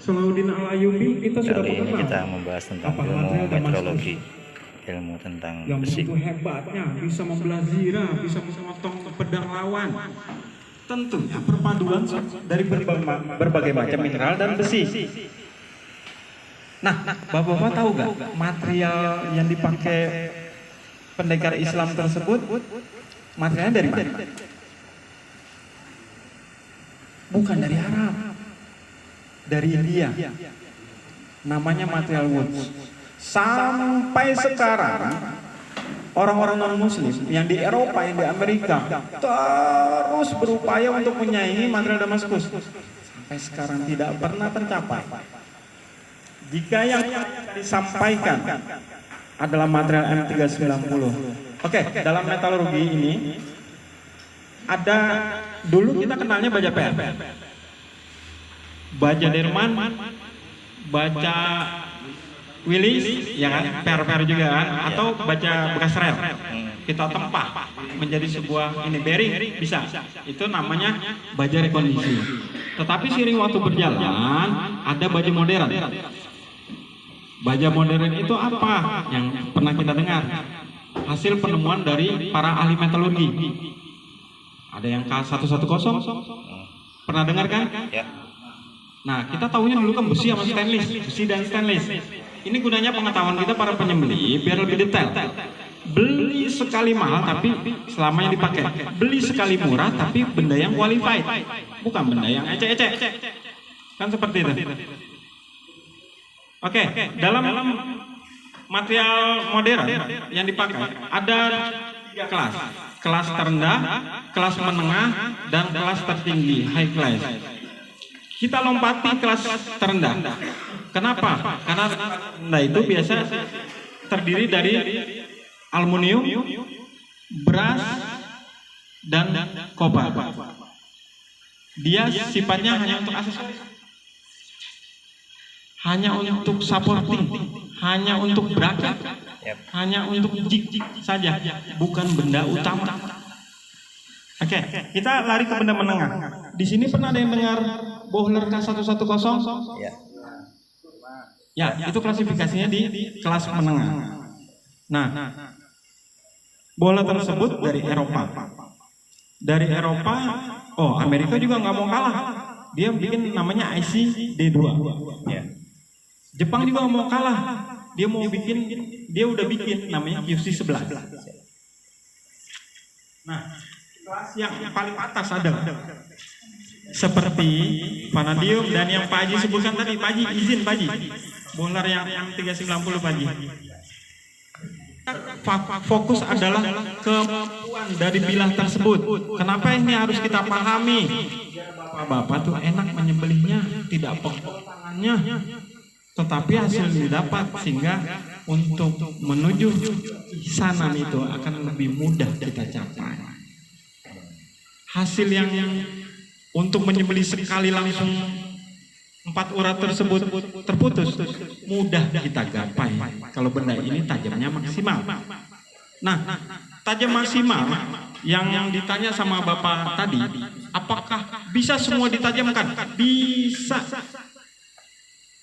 Salahuddin Al-Ayyubi kita sudah Kali ini mengenal kita membahas tentang apa ilmu material Damaskus meteorologi, ilmu tentang yang besi. begitu hebatnya, bisa membelah zirah, bisa memotong pedang lawan. Tentunya perpaduan dari berbagai macam mineral dan besi. Nah, Bapak-bapak tahu nggak material yang dipakai pendekar Islam tersebut materialnya dari mana? Bukan dari Arab, dari India. Namanya material woods. Sampai sekarang orang-orang non-muslim yang di Eropa, yang di Amerika terus berupaya untuk menyaingi material Damaskus. Sampai sekarang tidak pernah tercapai. Jika yang disampaikan adalah material M390. Oke, dalam metalurgi ini ada, dulu kita kenalnya baja per, baja Derman, baja Willis, ya kan, per juga kan, atau baja bekas rel. Kita tempah menjadi sebuah ini bearing, bisa. Itu namanya baja rekondisi. Tetapi seiring waktu berjalan, ada baja modern. Baja modern itu apa? Yang pernah kita dengar? Hasil penemuan dari para ahli metalurgi. Ada yang K110, pernah dengar kan? Ya. Nah, kita tahunya dulu kan besi sama stainless, besi dan stainless. Ini gunanya pengetahuan kita para penyembeli biar lebih detail. Beli sekali mahal tapi selamanya dipakai. Beli sekali murah tapi benda yang qualified, bukan benda yang ecek-ecek. Kan seperti itu. Oke, dalam material modern yang dipakai ada 3 kelas. Kelas terendah, kelas menengah, dan kelas tertinggi, high class. Kita lompati kelas terendah. Kenapa? Karena terendah itu biasa terdiri dari aluminium, beras, dan koper. Dia sifatnya hanya untuk aksesoris, hanya untuk supporting, hanya untuk bracket, hanya untuk jig saja, bukan benda utama. Oke, kita lari ke benda menengah. Di sini pernah ada yang dengar bohler K110? Ya. Ya, itu klasifikasinya di kelas menengah. Nah, bohler tersebut dari Eropa. Dari Eropa, Amerika juga nggak mau kalah. Dia bikin namanya IC D2. Ya. Jepang juga nggak mau kalah. Dia udah bikin namanya QC11. Nah, kelas yang paling atas ada seperti vanadium dan yang Pak Haji sebutkan tadi. Pak Haji, izin Pak Haji, bohler yang 390 Pak Haji. Fokus adalah kemampuan dari bilah tersebut. Kenapa ini harus kita pahami? Bapak tuh enak menyembelihnya, tidak pegel tangannya, tetapi hasil didapat sehingga untuk menuju ihsanan itu akan lebih mudah kita capai. Hasil yang untuk menyembelih sekali langsung 4 urat tersebut terputus mudah kita gapai kalau benda ini tajamnya maksimal. Nah, tajam maksimal yang ditanya sama Bapak tadi, apakah bisa semua ditajamkan? Bisa.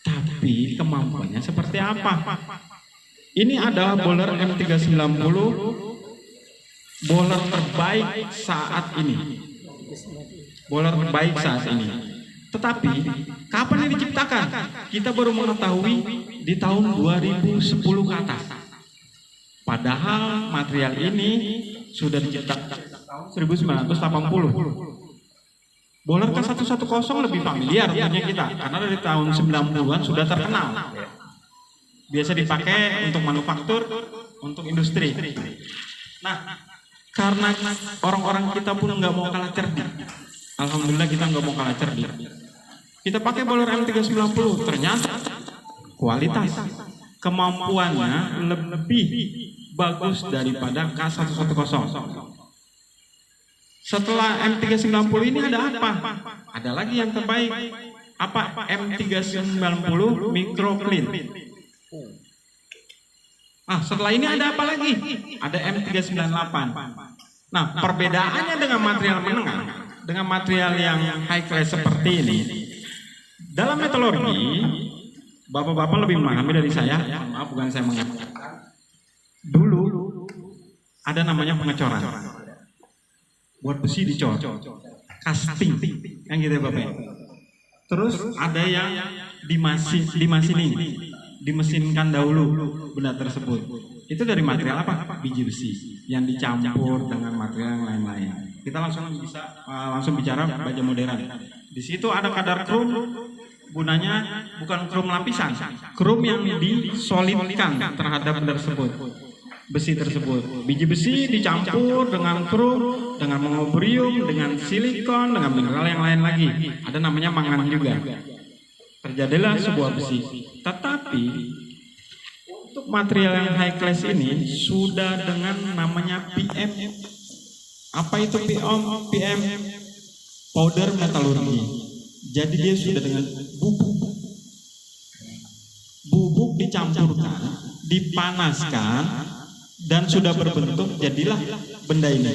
Tapi kemampuannya seperti apa? Ini adalah bohler M390, bohler terbaik saat ini. Bohler terbaik saat ini. Tetapi kapan ini diciptakan? Kita baru mengetahui di tahun 2010 ke atas. Padahal material ini sudah diciptakan tahun 1980. Bohler K110 lebih familiar tentunya kita, karena dari tahun 90-an sudah terkenal. Biasa dipakai untuk manufaktur, untuk industri. Nah, karena orang-orang kita pun nggak mau kalah cerdik. Alhamdulillah kita nggak mau kalah cerdik. Kita pakai bohler M390, ternyata kualitas, kemampuannya lebih bagus daripada K110. Setelah M390 ini ada apa? Ada lagi yang terbaik. Apa? M390 Microclean. Setelah ini ada apa lagi? Ada M398. Nah, perbedaannya dengan material menengah, dengan material yang high class seperti ini, Dalam metalurgi, bapak-bapak lebih memahami dari saya. Maaf, bukan saya mengatakan. Dulu ada namanya pengecoran. Buat besi dicor, casting, yang gitu ya bapak. Terus ada yang dimesinkan dahulu benda tersebut. Itu dari material apa? Biji besi yang dicampur dengan material yang lain-lain. Kita langsung bicara baja modern. Di situ ada kadar krom, gunanya bukan krom lapisan, krom yang disolidkan terhadap benda tersebut, besi tersebut. Biji besi dicampur dengan krom, dengan mengobrium, dengan silikon, dengan mineral yang lain lagi. Ada namanya mangan juga. Terjadilah sebuah besi. Tetapi untuk material yang high class ini sudah dengan namanya PM. Apa itu PM? Powder metalurgi. Jadi dia sudah dengan bubuk dicampurkan, dipanaskan, dan sudah berbentuk jadilah benda ini.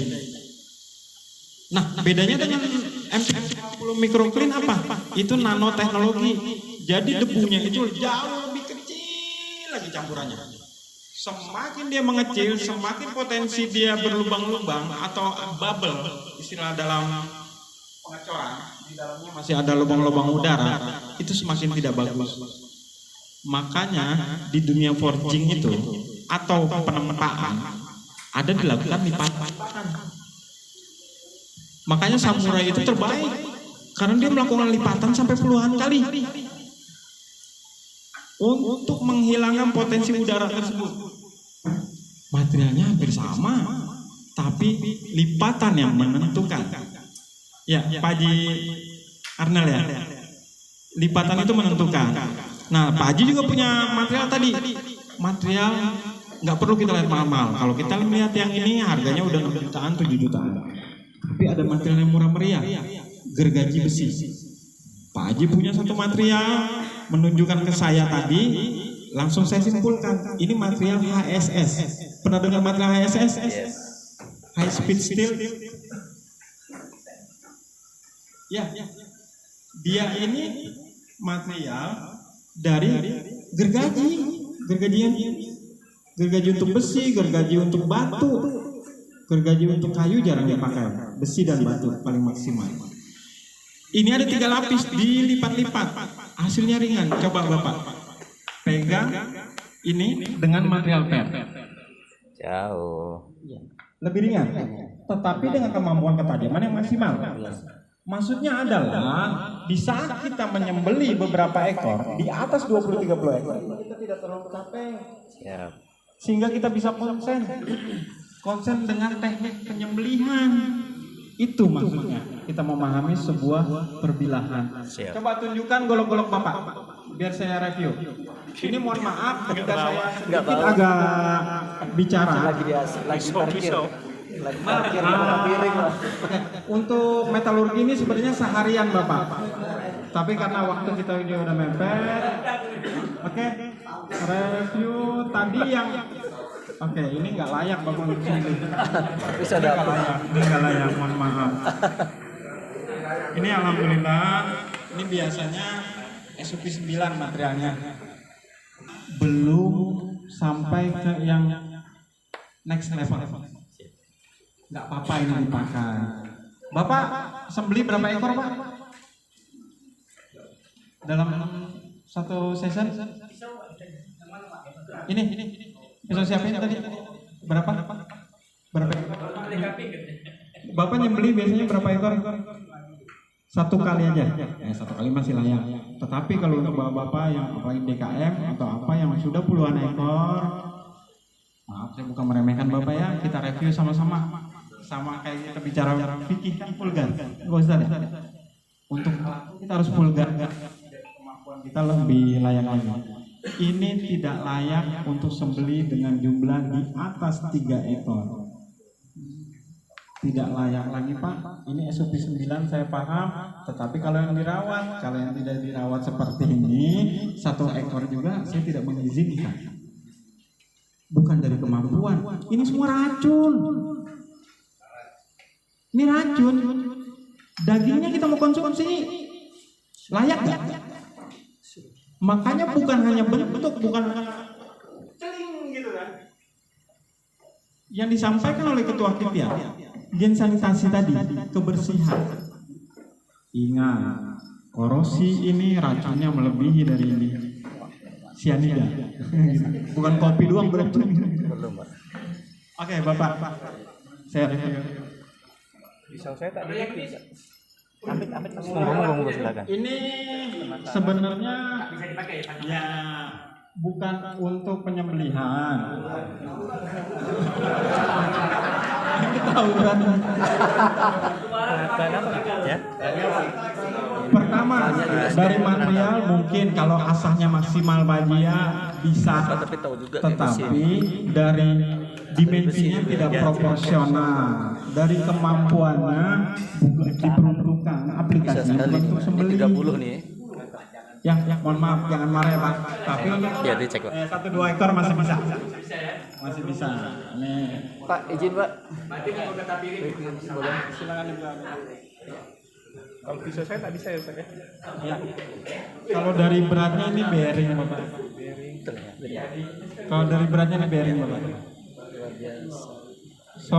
Nah, bedanya dengan MP50 microclean apa? Itu nanoteknologi. Jadi debunya itu jauh lebih kecil lagi campurannya. Semakin dia mengecil, semakin potensi dia berlubang-lubang atau bubble, istilah dalam pengecoran, di dalamnya masih ada lubang-lubang udara, itu semakin tidak bagus. Makanya di dunia forging itu atau penempaan ada dilakukan lipatan. Makanya samurai itu terbaik karena dia melakukan lipatan sampai puluhan kali untuk menghilangkan potensi udara tersebut. Materialnya hampir sama, tapi lipatan yang menentukan. Ya, Pak Haji Arnel ya. Lipatan itu menentukan. Nah, Pak Haji juga punya material tadi. Material nggak perlu kita lihat mahal-mahal. Kalau kita lihat yang ini harganya udah 6 jutaan, 7 jutaan. Tapi ada material yang murah meriah, gergaji besi. Pak Haji punya satu material, menunjukkan ke saya tadi, langsung saya simpulkan, ini material HSS. Pernah dengar material HSS? Yes. High speed steel. Ya, dia ini material dari gergaji untuk besi, gergaji untuk batu, gergaji untuk kayu jarang dipakai, besi dan batu paling maksimal. Ini ada 3 lapis dilipat-lipat, hasilnya ringan. Coba Bapak pegang ini dengan material PET. Jauh. Lebih ringan, tetapi dengan kemampuan ketajaman yang maksimal. Maksudnya adalah di saat kita menyembeli beberapa ekor di atas 20-30 ekor, kita tidak terlalu capek. Siap. Sehingga kita bisa konsen dengan teknik penyembelihan. Itu maksudnya kita memahami sebuah perbilahan. Siap. Coba tunjukkan golok-golok Bapak biar saya review. Ini mohon maaf ketika saya sedikit agak bicara. Lagi parkir di bawah piring lah. Untuk metalurgi ini sebenarnya seharian Bapak. Tapi karena waktu kita udah mepet. Oke. Review tadi yang ini nggak layak Bapak untuk sini. Bisa dapat. Ini nggak layak, mohon maaf. Ini alhamdulillah, ini biasanya SUP 9 materialnya. Belum sampai ke yang next level. Nggak apa-apa ini dipakai. Bapak sembeli berapa ekor Pak? Dalam satu session? Ini bisa siapin tadi? Berapa ekor? Bapak nyembeli biasanya berapa ekor? Satu kali aja. Satu kali masih layak. Tetapi kalau untuk bapak-bapak yang apalagi DKM atau apa yang sudah puluhan ekor, maaf saya bukan meremehkan bapak ya, kita review sama-sama. Sama kayak kita bicara fikih kan vulgar. Enggak usah deh. Untuk kita harus vulgar. Kemampuan kita lebih layak lagi. Ini tidak layak untuk sembeli dengan jumlah di atas 3 ekor. Tidak layak lagi Pak. Ini SUP 9 saya paham. Tetapi kalau yang dirawat, kalau yang tidak dirawat seperti ini, 1 ekor juga saya tidak mengizinkan. Bukan dari kemampuan. Ini semua racun. Ini racun. Dagingnya kita mau konsumsi. Layak nggak? Makanya bukan hanya bentuk, bukan celing gitu kan. Yang disampaikan oleh Ketua KIPIA, gen sanitasi tadi, kebersihan. Ingat, korosi ini racunnya melebihi dari ini. Sianida. Bukan kopi doang beracun. Belum, Pak. Oke, Bapak. Saya Pisau saya tak bisa. Amit ngomong silakan. ini sebenarnya ya bukan untuk penyembelihan. Ketahuan. Ya. Pertama, dari material mungkin kalau asahnya maksimal bajia bisa, Tapi tahu juga tetapi dari dimensinya tidak proporsional. Dari kemampuannya diperuntukkan bisa aplikasi sekali. untuk sembelih. 30 nih. Ya, mohon maaf, jangan marah ya Pak. Tapi Ya, dicek, Pak. 1-2 ekor masih bisa. Masih bisa. Nih. Pak, izin, Pak. Boleh. Silakan Ibu. Kalau pisau saya tak bisa ya, Ustaz ya. Ya. Kalau dari beratnya ini bearing Bapak. Kalau dari beratnya ini bearing Bapak. So,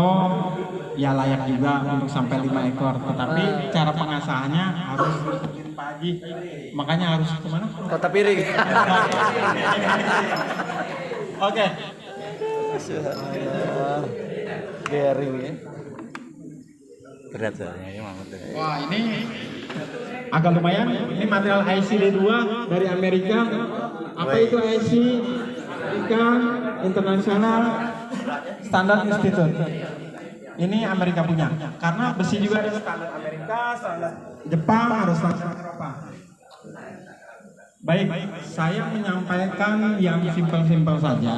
ya layak juga untuk sampai 5 ekor. Tetapi cara pengasahannya harus ikutin Pak Haji. Makanya harus kemana? Kota Piring. Oke. Bearing ya. Berat soalnya ini Mahmud. Wah, ini agak lumayan. Ini material ICD2 dari Amerika. Apa itu IC? Amerika International Standard Institute. Ini Amerika punya. Karena besi juga ada standar Amerika, standar Jepang, harus standar Eropa. Baik, saya menyampaikan yang simpel-simpel saja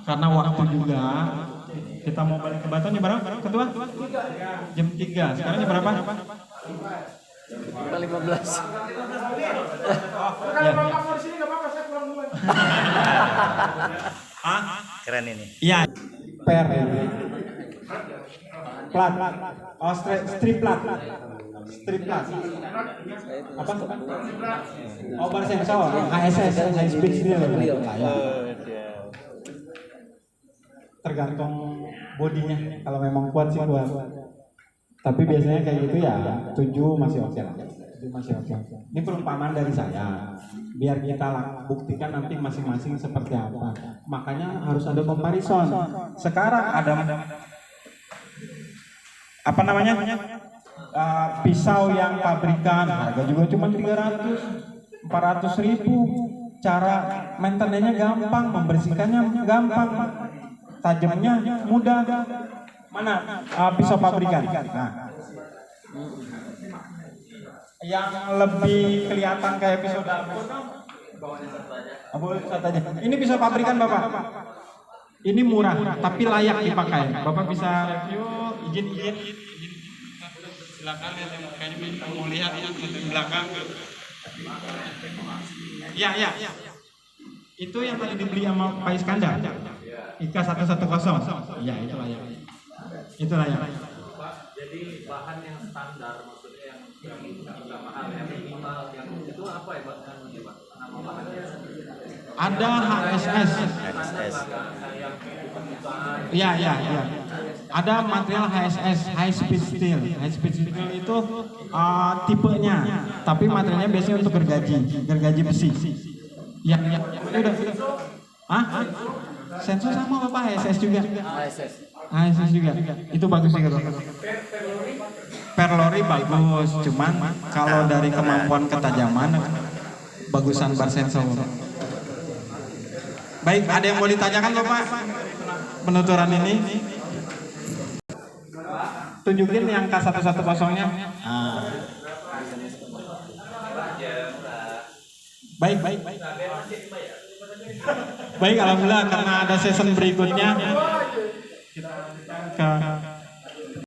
karena waktu juga. Kita mau balik ke Baton ya bareng, Ketua? Jam 3. Sekarang jam berapa? 15. Ya. Keren ini. Iya. Per. Plat. Oh, strip plat. Strip plat. Apa? Oh, bar sensor. HSS, high speed serial. Tergantung bodinya. Kalau memang kuat sih kuat. Tapi biasanya kayak gitu ya 7 masih oke lah. 7 masih oke. Ini perumpamaan dari saya. Biar kita buktikan nanti masing-masing seperti apa. Makanya harus ada comparison. Sekarang ada apa namanya? Pisau yang pabrikan harga juga cuma 300-400 ribu. Cara maintenance-nya gampang, membersihkannya gampang, tajamnya mudah. Mana pisau pabrikan? Nah, yang lebih kelihatan kayak pisau dapur. Boleh satu aja. Ini pisau pabrikan Bapak. Ini murah, tapi layak dipakai. Bapak bisa review, izin. Silakan lihat yang kayaknya mau lihat ya di belakang. Ya. Itu yang tadi dibeli sama Pak Iskandar. IKA 110. Ya, itu layak. Itu layak. Pak, jadi bahan yang standar maksudnya yang tidak mahal, yang minimal, yang itu apa ya Pak? Nama bahannya? Ada HSS. Iya. Ada material HSS, high speed steel. High speed steel itu tipenya, tapi materialnya biasanya untuk gergaji besi. Ya. Udah. Sensor sama Bapak, HSS juga. HSS juga. Itu bagus juga. Perlori bagus, cuman kalau dari kemampuan ketajaman bagusan bar sensor. Baik, ada yang mau ditanyakan Bapak? Penuturan ini. Tunjukin yang K110-nya. Baik. Baik, alhamdulillah karena ada season berikutnya. Kita